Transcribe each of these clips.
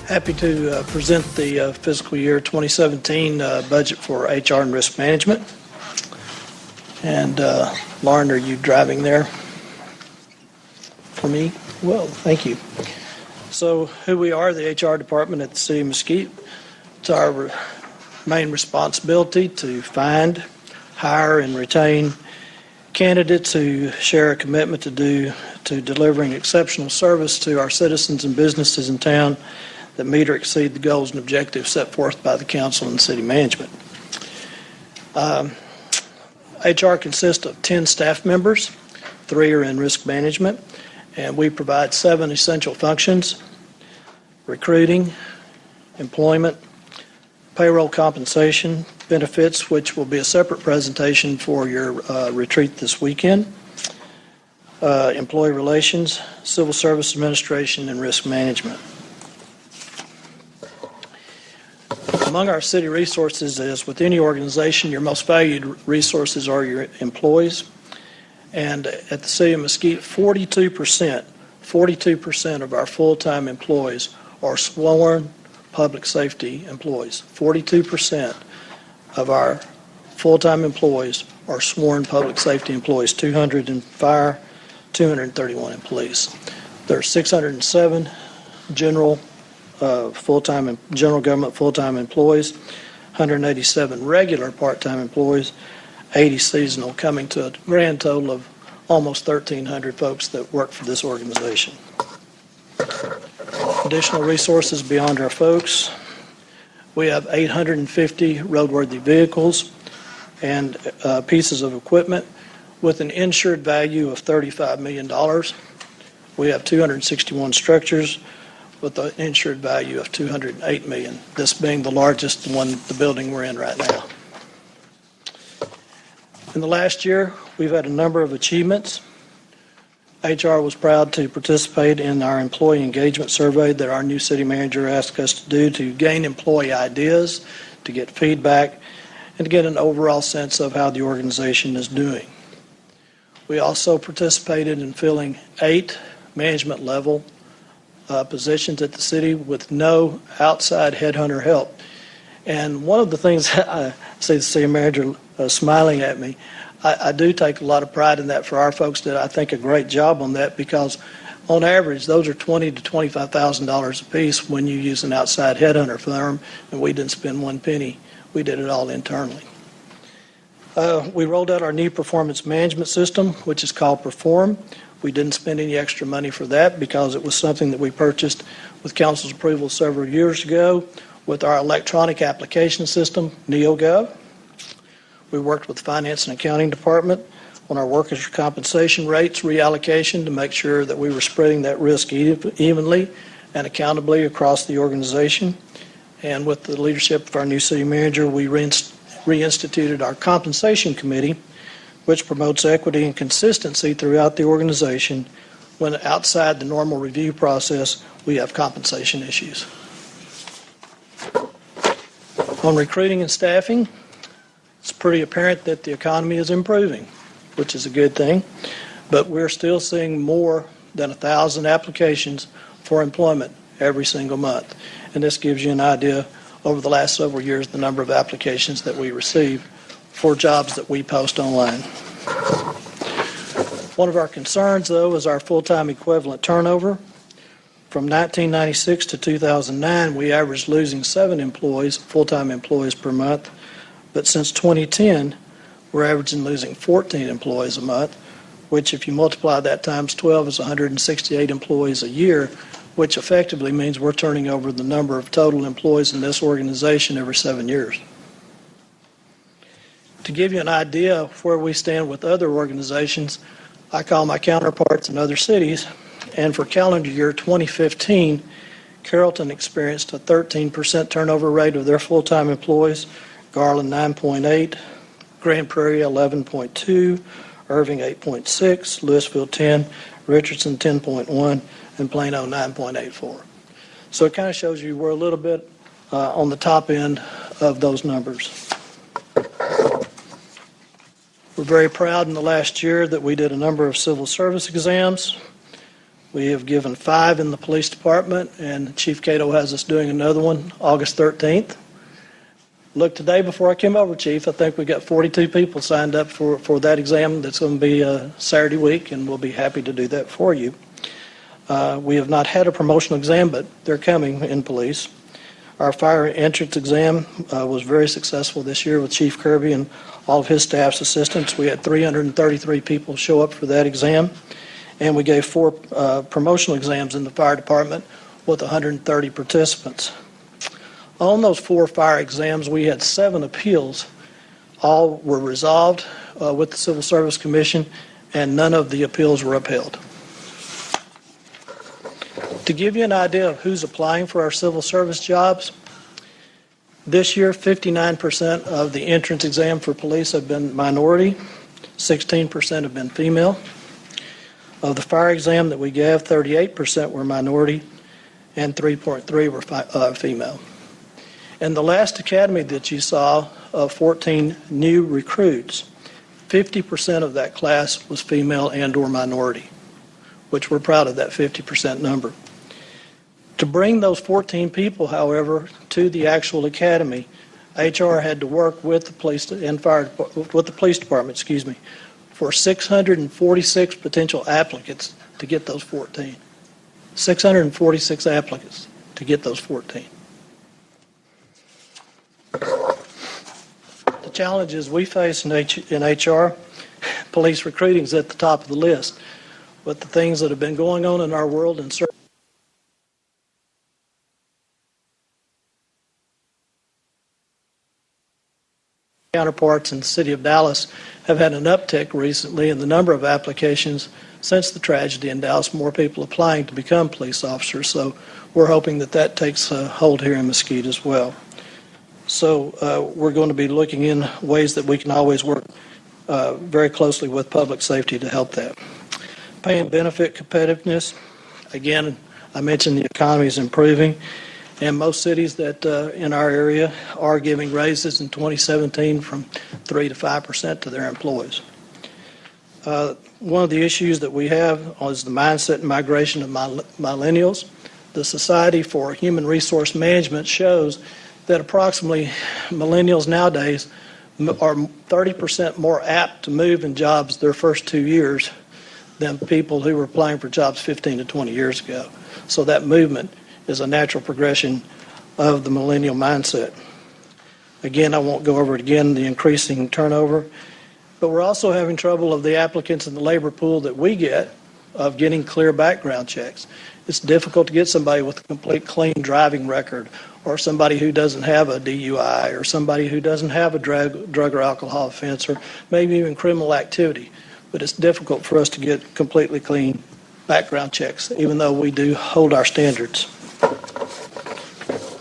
Happy to present the fiscal year 2017 budget for HR and risk management. And Lauren, are you driving there for me? Well, thank you. So who we are, the HR department at the City of Mesquite. It's our main responsibility to find, hire, and retain candidates who share a commitment to delivering exceptional service to our citizens and businesses in town that meet or exceed the goals and objectives set forth by the council and city management. HR consists of 10 staff members, 3 are in risk management, and we provide 7 essential functions: recruiting, employment, payroll, compensation, benefits, which will be a separate presentation for your retreat this weekend, employee relations, civil service administration, and risk management. Among our city resources, as with any organization, your most valued resources are your employees. And at the City of Mesquite, 42% of our full-time employees are sworn public safety employees. 42% of our full-time employees are sworn public safety employees, 200 in fire, 231 in police. There are 607 general government full-time employees, 187 regular part-time employees, 80 seasonal, coming to a grand total of almost 1,300 folks that work for this organization. Additional resources beyond our folks: we have 850 roadworthy vehicles and pieces of equipment with an insured value of $35 million. We have 261 structures with an insured value of $208 million, this being the largest one, the building we're in right now. In the last year, we've had a number of achievements. HR was proud to participate in our employee engagement survey that our new city manager asked us to do to gain employee ideas, to get feedback, and to get an overall sense of how the organization is doing. We also participated in filling 8 management level positions at the city with no outside headhunter help. And one of the things, I see the city manager smiling at me, I do take a lot of pride in that. For our folks did, I think, a great job on that, because on average those are $20,000 to $25,000 a piece when you use an outside headhunter firm, and we didn't spend one penny. We did it all internally. We rolled out our new performance management system, which is called Perform. We didn't spend any extra money for that because it was something that we purchased with council's approval several years ago with our electronic application system, NeoGov. We worked with the Finance and Accounting Department on our workers' compensation rates reallocation to make sure that we were spreading that risk evenly and accountably across the organization. And with the leadership of our new city manager, we reinstituted our compensation committee, which promotes equity and consistency throughout the organization when outside the normal review process we have compensation issues. On recruiting and staffing, it's pretty apparent that the economy is improving, which is a good thing, but we're still seeing more than 1,000 applications for employment every single month. And this gives you an idea over the last several years the number of applications that we receive for jobs that we post online. One of our concerns, though, is our full-time equivalent turnover. From 1996 to 2009, we averaged losing 7 employees, full-time employees per month. But since 2010, we're averaging losing 14 employees a month, which if you multiply that times 12 is 168 employees a year, which effectively means we're turning over the number of total employees in this organization every 7 years. To give you an idea of where we stand with other organizations, I call my counterparts in other cities, and for calendar year 2015, Carrollton experienced a 13% turnover rate of their full-time employees, Garland 9.8, Grand Prairie 11.2, Irving 8.6, Louisville 10, Richardson 10.1, and Plano 9.84. So it kind of shows you we're a little bit on the top end of those numbers. We're very proud in the last year that we did a number of civil service exams. We have given 5 in the police department, and Chief Cato has us doing another one August 13th. Look, today before I came over, Chief, I think we got 42 people signed up for that exam. That's going to be Saturday week, and we'll be happy to do that for you. We have not had a promotional exam, but they're coming in police. Our fire entrance exam was very successful this year with Chief Kirby and all of his staff's assistants. We had 333 people show up for that exam, and we gave 4 promotional exams in the fire department with 130 participants. On those 4 fire exams, we had 7 appeals. All were resolved with the Civil Service Commission, and none of the appeals were upheld. To give you an idea of who's applying for our civil service jobs, this year 59% of the entrance exam for police have been minority, 16% have been female. Of the fire exam that we gave, 38% were minority, and 3.3 were female. And the last academy that you saw of 14 new recruits, 50% of that class was female and or minority, which we're proud of that 50% number. To bring those 14 people, however, to the actual academy, HR had to work with the police and with the police department, for 646 potential applicants to get those 14. 646 applicants to get those 14. The challenges we face in HR, police recruiting is at the top of the list. But the things that have been going on in our world and certain counterparts in the city of Dallas have had an uptick recently in the number of applications since the tragedy in Dallas, more people applying to become police officers. So we're hoping that that takes hold here in Mesquite as well. So we're going to be looking in ways that we can always work very closely with public safety to help that. Pay and benefit competitiveness. Again, I mentioned the economy is improving, and most cities that in our area are giving raises in 2017 from 3 to 5% to their employees. One of the issues that we have is the mindset and migration of millennials. The Society for Human Resource Management shows that approximately millennials nowadays are 30% more apt to move in jobs their first 2 years than people who were applying for jobs 15 to 20 years ago. So that movement is a natural progression of the millennial mindset. Again, I won't go over it again, the increasing turnover, but we're also having trouble of the applicants in the labor pool that we get of getting clear background checks. It's difficult to get somebody with a complete clean driving record, or somebody who doesn't have a DUI, or somebody who doesn't have a drug or alcohol offense, or maybe even criminal activity. But it's difficult for us to get completely clean background checks, even though we do hold our standards.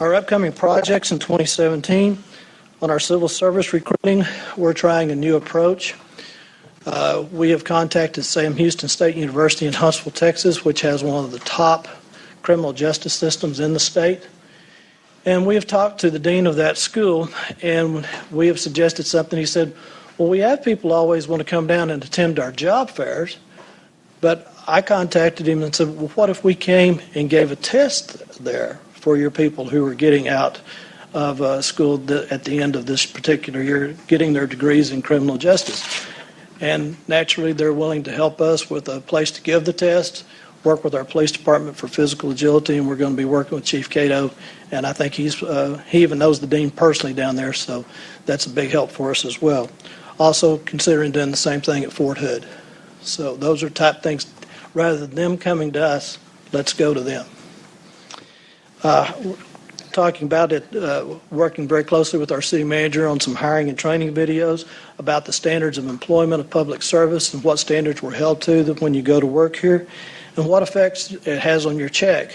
Our upcoming projects in 2017, on our civil service recruiting, we're trying a new approach. We have contacted Sam Houston State University in Huntsville, Texas, which has one of the top criminal justice systems in the state. And we have talked to the dean of that school, and we have suggested something. He said, well, we have people always want to come down and attend our job fairs, but I contacted him and said, well, what if we came and gave a test there for your people who are getting out of school at the end of this particular year, getting their degrees in criminal justice? And naturally, they're willing to help us with a place to give the test, work with our police department for physical agility, and we're going to be working with Chief Cato, and I think he even knows the dean personally down there, so that's a big help for us as well. Also considering doing the same thing at Fort Hood. So those are type things. Rather than them coming to us, let's go to them. Talking about it, working very closely with our city manager on some hiring and training videos about the standards of employment of public service and what standards we're held to when you go to work here, and what effects it has on your check,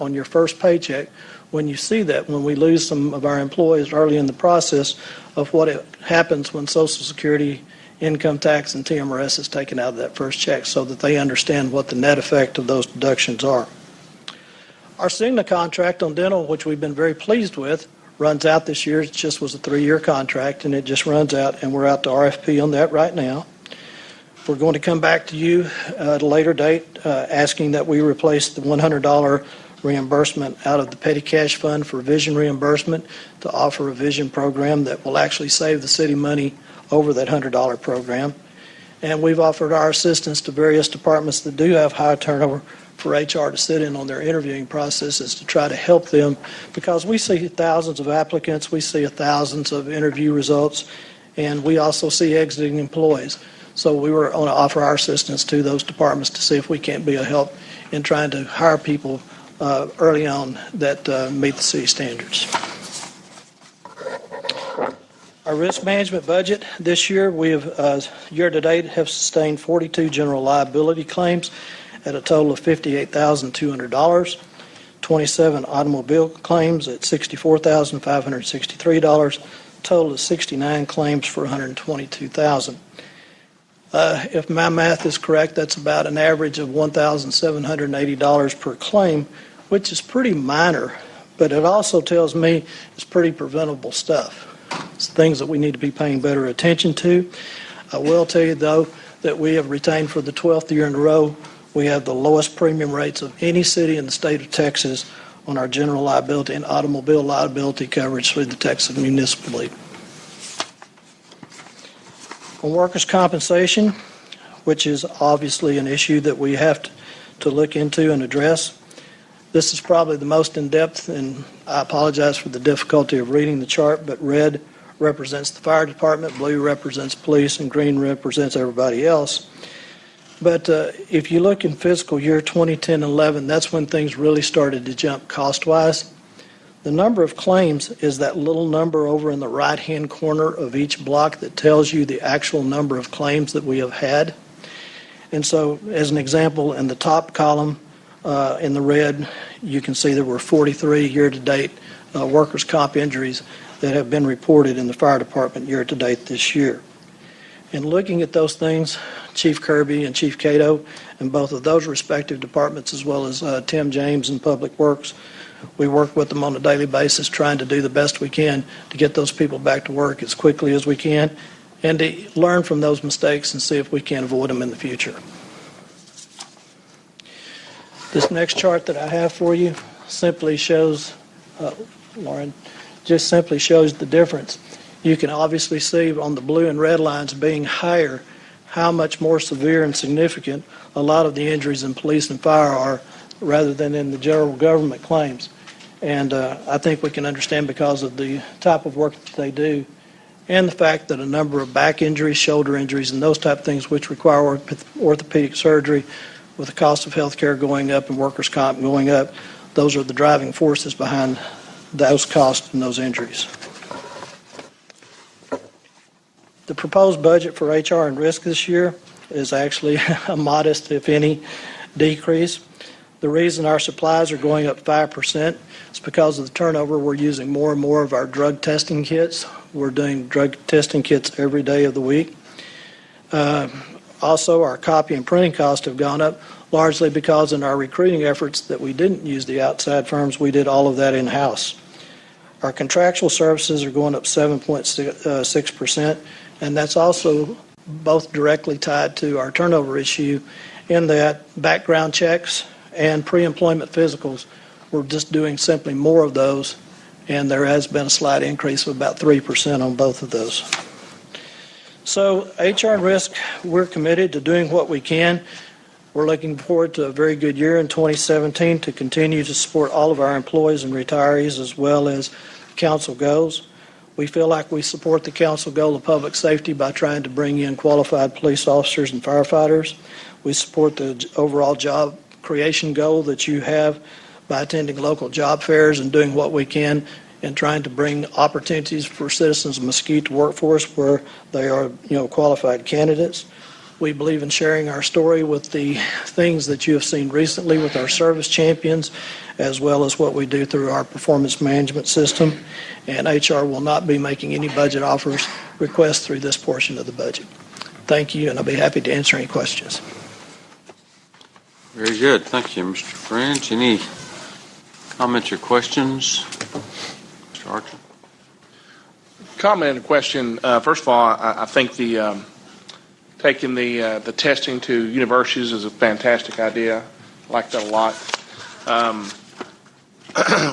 on your first paycheck, when you see that, when we lose some of our employees early in the process of what it happens when Social Security, income tax, and TMRS is taken out of that first check, so that they understand what the net effect of those deductions are. Our Cigna contract on dental, which we've been very pleased with, runs out this year. It just was a 3-year contract, and it just runs out, and we're out to RFP on that right now. We're going to come back to you at a later date asking that we replace the $100 reimbursement out of the petty cash fund for vision reimbursement to offer a vision program that will actually save the city money over that $100 program. And we've offered our assistance to various departments that do have high turnover for HR to sit in on their interviewing processes to try to help them, because we see thousands of applicants, we see thousands of interview results, and we also see exiting employees. So we were going to offer our assistance to those departments to see if we can't be a help in trying to hire people early on that meet the city standards. Our risk management budget this year, we have year-to-date have sustained 42 general liability claims at a total of $58,200, 27 automobile claims at $64,563, total of 69 claims for $122,000. If my math is correct, that's about an average of $1,780 per claim, which is pretty minor, but it also tells me it's pretty preventable stuff. It's things that we need to be paying better attention to. I will tell you, though, that we have retained for the 12th year in a row, we have the lowest premium rates of any city in the state of Texas on our general liability and automobile liability coverage through the Texas Municipal League. On workers' compensation, which is obviously an issue that we have to look into and address, this is probably the most in-depth, and I apologize for the difficulty of reading the chart, but red represents the fire department, blue represents police, and green represents everybody else. But if you look in fiscal year 2010-11, that's when things really started to jump cost-wise. The number of claims is that little number over in the right-hand corner of each block that tells you the actual number of claims that we have had. And so, as an example, in the top column, in the red, you can see there were 43 year-to-date workers' comp injuries that have been reported in the fire department year-to-date this year. In looking at those things, Chief Kirby and Chief Cato, and both of those respective departments, as well as Tim James in Public Works, we work with them on a daily basis, trying to do the best we can to get those people back to work as quickly as we can and to learn from those mistakes and see if we can avoid them in the future. This next chart that I have for you simply shows, Lauren, just simply shows the difference. You can obviously see on the blue and red lines being higher how much more severe and significant a lot of the injuries in police and fire are rather than in the general government claims. And I think we can understand because of the type of work that they do and the fact that a number of back injuries, shoulder injuries, and those type of things which require orthopedic surgery, with the cost of health care going up and workers' comp going up, those are the driving forces behind those costs and those injuries. The proposed budget for HR and risk this year is actually a modest, if any, decrease. The reason our supplies are going up 5% is because of the turnover. We're using more and more of our drug testing kits. We're doing drug testing kits every day of the week. Also, our copy and printing costs have gone up, largely because in our recruiting efforts that we didn't use the outside firms, we did all of that in-house. Our contractual services are going up 7.6%, and that's also both directly tied to our turnover issue in that background checks and pre-employment physicals, we're just doing simply more of those, and there has been a slight increase of about 3% on both of those. So HR and risk, we're committed to doing what we can. We're looking forward to a very good year in 2017 to continue to support all of our employees and retirees as well as council goals. We feel like we support the council goal of public safety by trying to bring in qualified police officers and firefighters. We support the overall job creation goal that you have by attending local job fairs and doing what we can in trying to bring opportunities for citizens of Mesquite to workforce where they are, qualified candidates. We believe in sharing our story with the things that you have seen recently with our service champions, as well as what we do through our performance management system. And HR will not be making any budget offers requests through this portion of the budget. Thank you, and I'll be happy to answer any questions. Very good. Thank you, Mr. French. Any comments or questions? Mr. Archer? Comment and question. First of all, I think the taking the testing to universities is a fantastic idea. I like that a lot.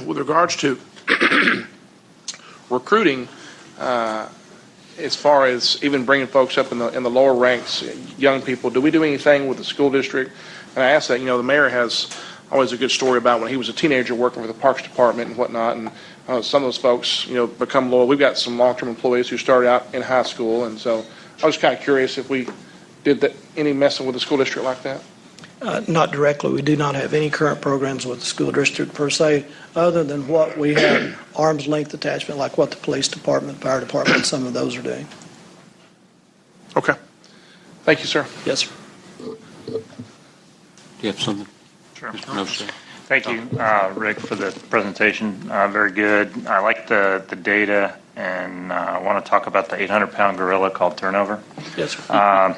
With regards to recruiting, as far as even bringing folks up in the lower ranks, young people, do we do anything with the school district? And I ask that, the mayor has always a good story about when he was a teenager working for the Parks Department and whatnot, and some of those folks, become loyal. We've got some long-term employees who started out in high school, and so I was kind of curious if we did any messing with the school district like that. Not directly. We do not have any current programs with the school district per se, other than what we have arm's length attachment, like what the police department, fire department, some of those are doing. Okay. Thank you, sir. Yes, sir. Do you have something? Sure. No, sir. Thank you, Rick, for the presentation. Very good. I like the data, and I want to talk about the 800-pound gorilla called turnover. Yes, sir.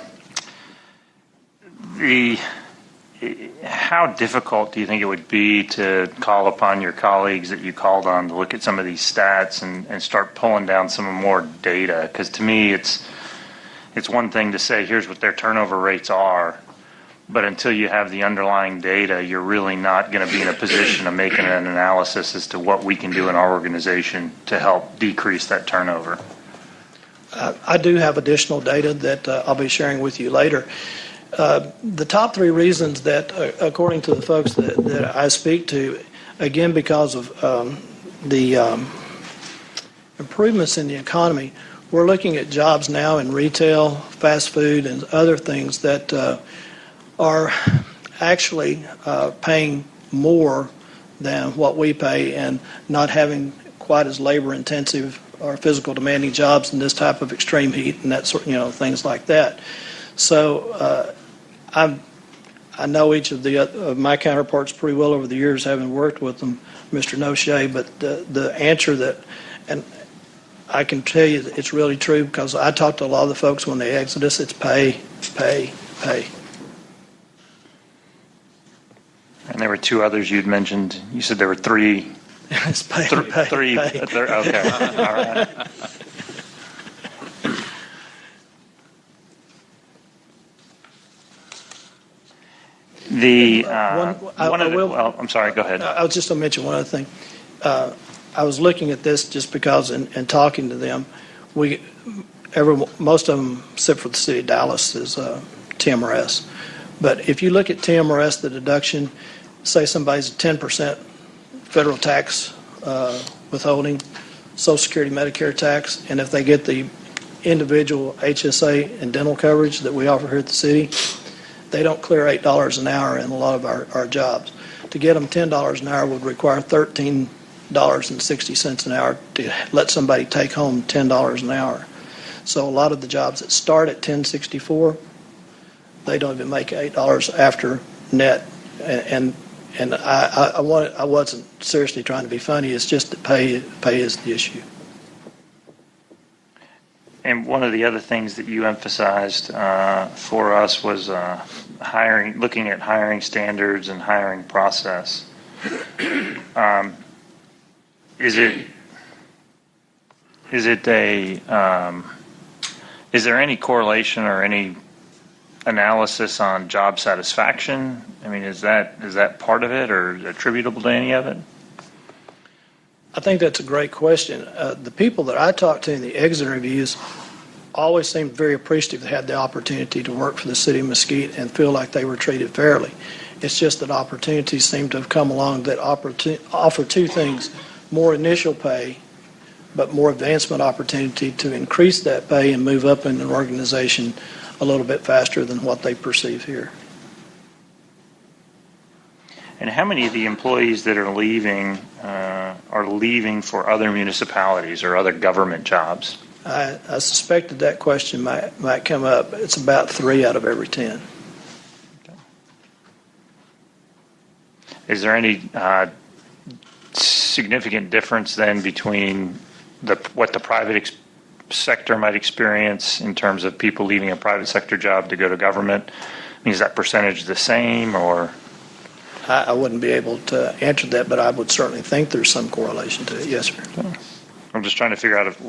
How difficult do you think it would be to call upon your colleagues that you called on to look at some of these stats and start pulling down some more data? Because to me, it's one thing to say, here's what their turnover rates are, but until you have the underlying data, you're really not going to be in a position of making an analysis as to what we can do in our organization to help decrease that turnover. I do have additional data that I'll be sharing with you later. The top three reasons that, according to the folks that I speak to, again, because of the improvements in the economy, we're looking at jobs now in retail, fast food, and other things that are actually paying more than what we pay and not having quite as labor-intensive or physical demanding jobs in this type of extreme heat and that sort, things like that. So I know each of my counterparts pretty well over the years, having worked with them, Mr. Noche, but the answer that, and I can tell you that it's really true because I talked to a lot of the folks when they exit us, it's pay, pay, pay. And there were two others you'd mentioned. You said there were three. It's pay, Three. pay. Okay. All right. I'm sorry, go ahead. I was just going to mention one other thing. I was looking at this just because in talking to them, most of them, except for the city of Dallas, is TMRS. But if you look at TMRS, the deduction, say somebody's 10% federal tax withholding, Social Security, Medicare tax, and if they get the individual HSA and dental coverage that we offer here at the city, they don't clear $8 an hour in a lot of our jobs. To get them $10 an hour would require $13.60 an hour to let somebody take home $10 an hour. So a lot of the jobs that start at $10.64, they don't even make $8 after net. And I wasn't seriously trying to be funny. It's just that pay is the issue. And one of the other things that you emphasized for us was looking at hiring standards and hiring process. Is there any correlation or any analysis on job satisfaction? I mean, is that part of it or attributable to any of it? I think that's a great question. The people that I talked to in the exit interviews always seemed very appreciative they had the opportunity to work for the city of Mesquite and feel like they were treated fairly. It's just that opportunities seem to have come along that offer two things: more initial pay, but more advancement opportunity to increase that pay and move up in an organization a little bit faster than what they perceive here. And how many of the employees that are leaving for other municipalities or other government jobs? I suspected that question might come up. It's about 3 out of every 10. Okay. Is there any significant difference then between what the private sector might experience in terms of people leaving a private sector job to go to government? I mean, is that percentage the same, or? I wouldn't be able to answer that, but I would certainly think there's some correlation to it. Yes, sir. Okay. I'm just trying to figure out if.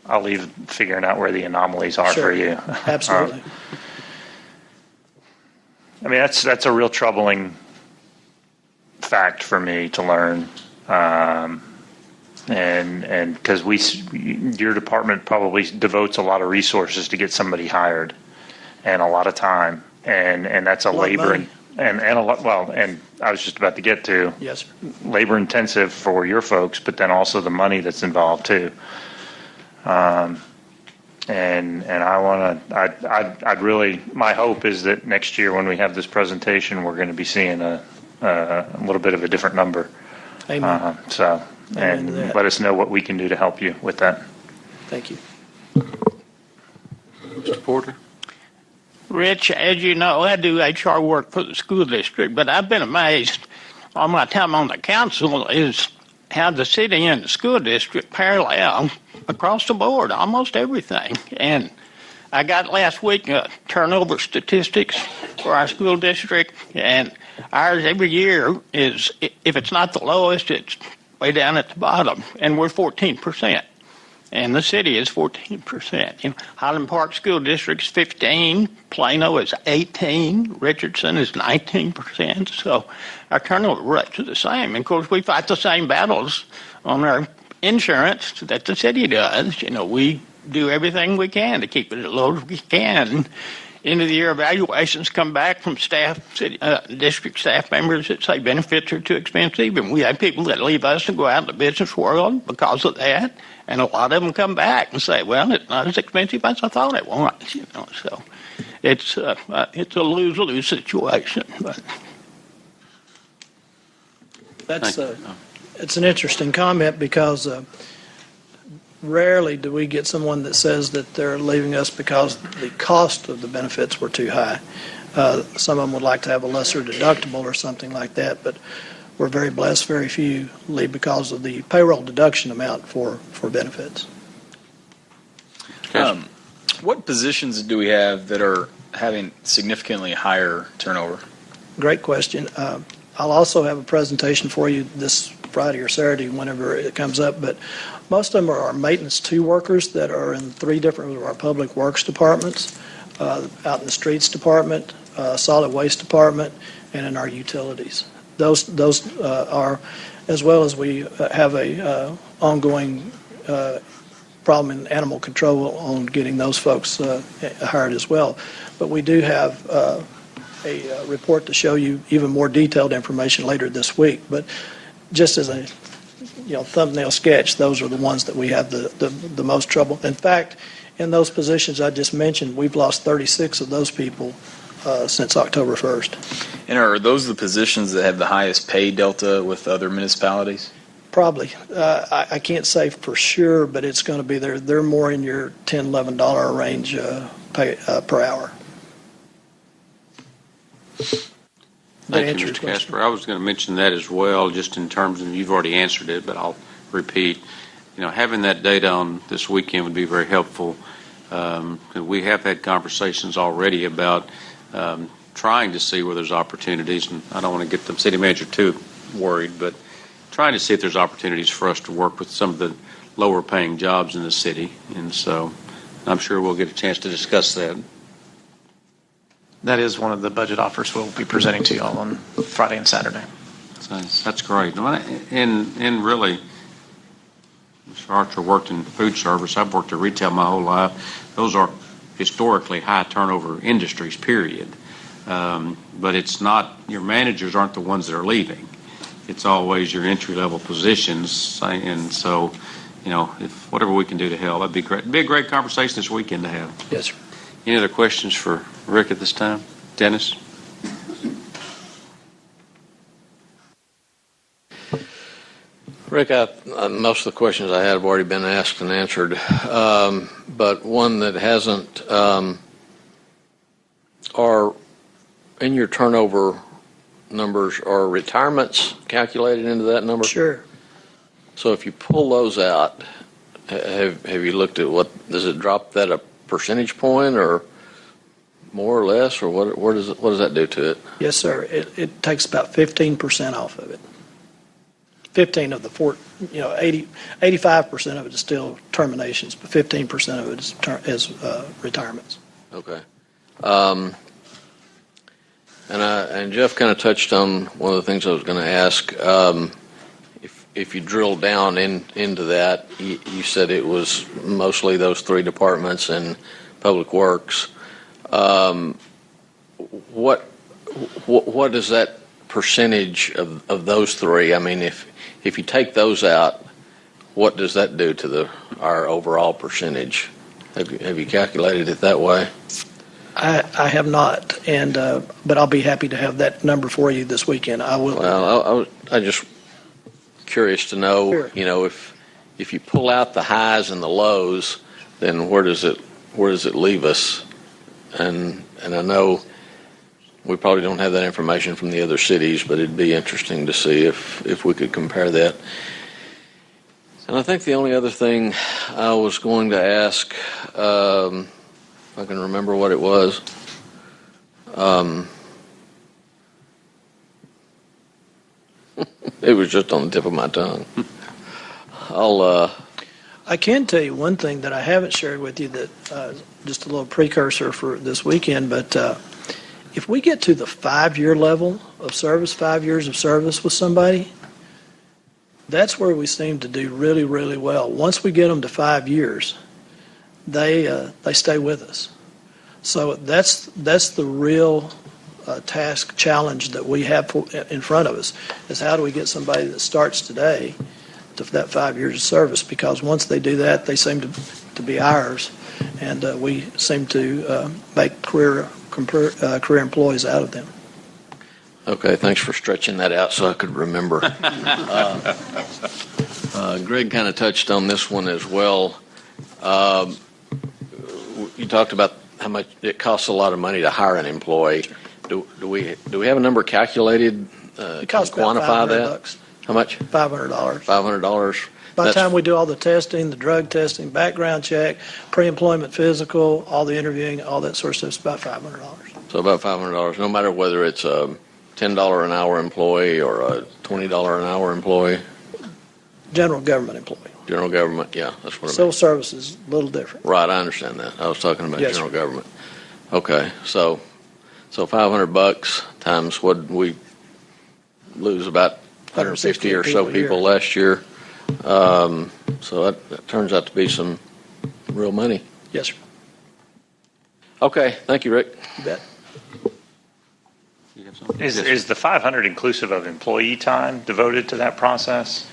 I'll leave figuring out where the anomalies are Sure. for you. Absolutely. I mean, that's a real troubling fact for me to learn. And because your department probably devotes a lot of resources to get somebody hired and a lot of time, and that's a lot of labor money. and a lot. Well, and I was just about to get to Yes, sir. labor intensive for your folks, but then also the money that's involved too. And I want to. I'd really. My hope is that next year when we have this presentation, we're going to be seeing a little bit of a different number. Amen. So. Amen to And that. let us know what we can do to help you with that. Thank you. Mr. Porter? Rich, as you know, I do HR work for the school district, but I've been amazed all my time on the council is how the city and the school district parallel across the board, almost everything. And I got last week turnover statistics for our school district, and ours every year is, if it's not the lowest, it's way down at the bottom, and we're 14%. And the city is 14%. Highland Park School District's 15, Plano is 18, Richardson is 19%. So our turnover rates are the same. And of course, we fight the same battles on our insurance that the city does. We do everything we can to keep it as low as we can. End of the year evaluations come back from district staff members that say benefits are too expensive, and we have people that leave us to go out in the business world because of that. And a lot of them come back and say, "Well, it's not as expensive as I thought it was." So it's a lose-lose situation. But That's it's an interesting comment because rarely do we get someone that says that they're leaving us because the cost of the benefits were too high. Some of them would like to have a lesser deductible or something like that, but we're very blessed. Very few leave because of the payroll deduction amount for benefits. What positions do we have that are having significantly higher turnover? Great question. I'll also have a presentation for you this Friday or Saturday, whenever it comes up, but most of them are our maintenance 2 workers that are in 3 different of our public works departments, out in the streets department, solid waste department, and in our utilities. Those are, as well as we have a ongoing problem in animal control on getting those folks hired as well. But we do have a report to show you even more detailed information later this week. But just as a thumbnail sketch, those are the ones that we have the most trouble. In fact, in those positions I just mentioned, we've lost 36 of those people since October 1st. And are those the positions that have the highest pay delta with other municipalities? Probably. I can't say for sure, but it's going to be there. They're more in your $10, $11 range pay, per hour. Thank you, Mr. Casper. I was going to mention that as well, just in terms of, you've already answered it, but I'll repeat. Having that data on this weekend would be very helpful. We have had conversations already about trying to see where there's opportunities, and I don't want to get the city manager too worried, but trying to see if there's opportunities for us to work with some of the lower paying jobs in the city. And so I'm sure we'll get a chance to discuss that. That is one of the budget offers we'll be presenting to you all on Friday and Saturday. So that's great. And really, Mr. Archer worked in food service. I've worked at retail my whole life. Those are historically high turnover industries, period. But it's not, your managers aren't the ones that are leaving. It's always your entry-level positions. And so, if whatever we can do to help, that'd be great. It'd be a great conversation this weekend to have. Yes, sir. Any other questions for Rick at this time? Dennis? Rick, most of the questions I had have already been asked and answered, but one that hasn't, are in your turnover numbers, are retirements calculated into that number? Sure. So if you pull those out, have you looked at what, does it drop that a percentage point or more or less, or what does that do to it? Yes, sir. It takes about 15% off of it. 15 of the 85% of it is still terminations, but 15% of it is retirements. Okay. And Jeff kind of touched on one of the things I was going to ask. If you drill down into that, you said it was mostly those three departments and Public Works. What is that percentage of those three? I mean, if you take those out, what does that do to our overall percentage? Have you calculated it that way? I have not, but I'll be happy to have that number for you this weekend. I will. Well, I just curious to know, Sure. if you pull out the highs and the lows, then where does it leave us? And I know we probably don't have that information from the other cities, but it'd be interesting to see if we could compare that. And I think the only other thing I was going to ask, if I can remember what it was, it was just on the tip of my tongue. I can tell you one thing that I haven't shared with you that just a little precursor for this weekend, but if we get to the 5-year level of service, 5 years of service with somebody, that's where we seem to do really, really well. Once we get them to 5 years, they stay with us. So that's the real challenge that we have in front of us, is how do we get somebody that starts today to that 5 years of service? Because once they do that, they seem to be ours, and we seem to make career employees out of them. Okay, thanks for stretching that out so I could remember. Greg kind of touched on this one as well. You talked about how much it costs a lot of money to hire an employee. Do we have a number calculated? It costs to quantify about that? $500. How much? $500. $500. By the time we do all the testing, the drug testing, background check, pre-employment physical, all the interviewing, all that sort of stuff, it's about $500. So about $500, no matter whether it's a $10 an hour employee or a $20 an hour employee. General government employee. General government, yeah, that's what I mean. Civil service is a little different. Right, I understand that. I was talking about Yes, general sir. government. Okay, so $500 times what we lose about 150 or so people last year. So that turns out to be some real money. Yes, sir. Okay, thank you, Rick. You bet. You have something? Is the 500 inclusive of employee time devoted to that process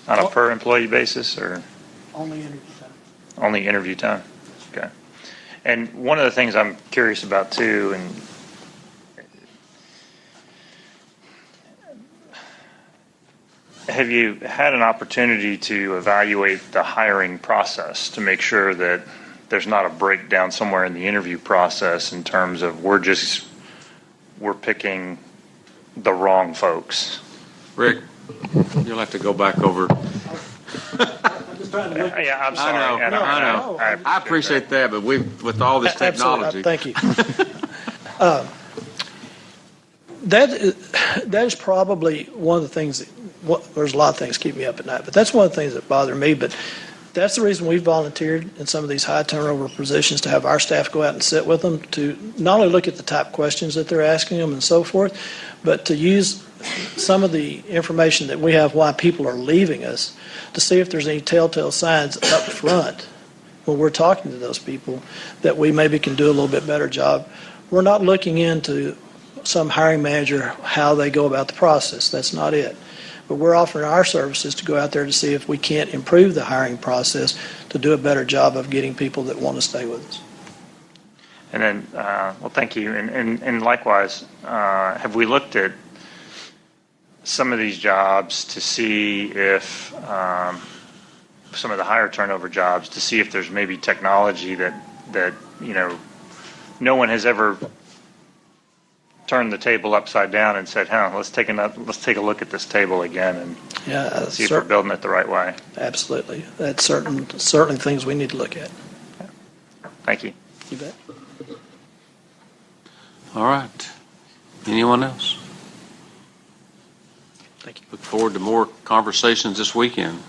on a per employee basis, or Only interview time. only interview time? Okay. And one of the things I'm curious about too, and have you had an opportunity to evaluate the hiring process to make sure that there's not a breakdown somewhere in the interview process in terms of we're picking the wrong folks? Rick, you'll have to go back over. I'm just trying to look. Yeah, I'm I sorry. know, I know. I I appreciate that, but with all this technology. Absolutely. Thank you. That is probably one of the things there's a lot of things keep me up at night, but that's one of the things that bother me. But that's the reason we volunteered in some of these high turnover positions to have our staff go out and sit with them to not only look at the type questions that they're asking them and so forth, but to use some of the information that we have why people are leaving us to see if there's any telltale signs up front when we're talking to those people that we maybe can do a little bit better job. We're not looking into some hiring manager how they go about the process. That's not it. But we're offering our services to go out there to see if we can't improve the hiring process to do a better job of getting people that want to stay with us. And then, well, thank you. And likewise, have we looked at some of these jobs to see if some of the higher turnover jobs to see if there's maybe technology that no one has ever turned the table upside down and said, let's take a look at this table again and see if we're building it the right way. Absolutely. That's certainly things we need to look at. Thank you. You bet. All right. Anyone else? Thank you. Look forward to more conversations this weekend.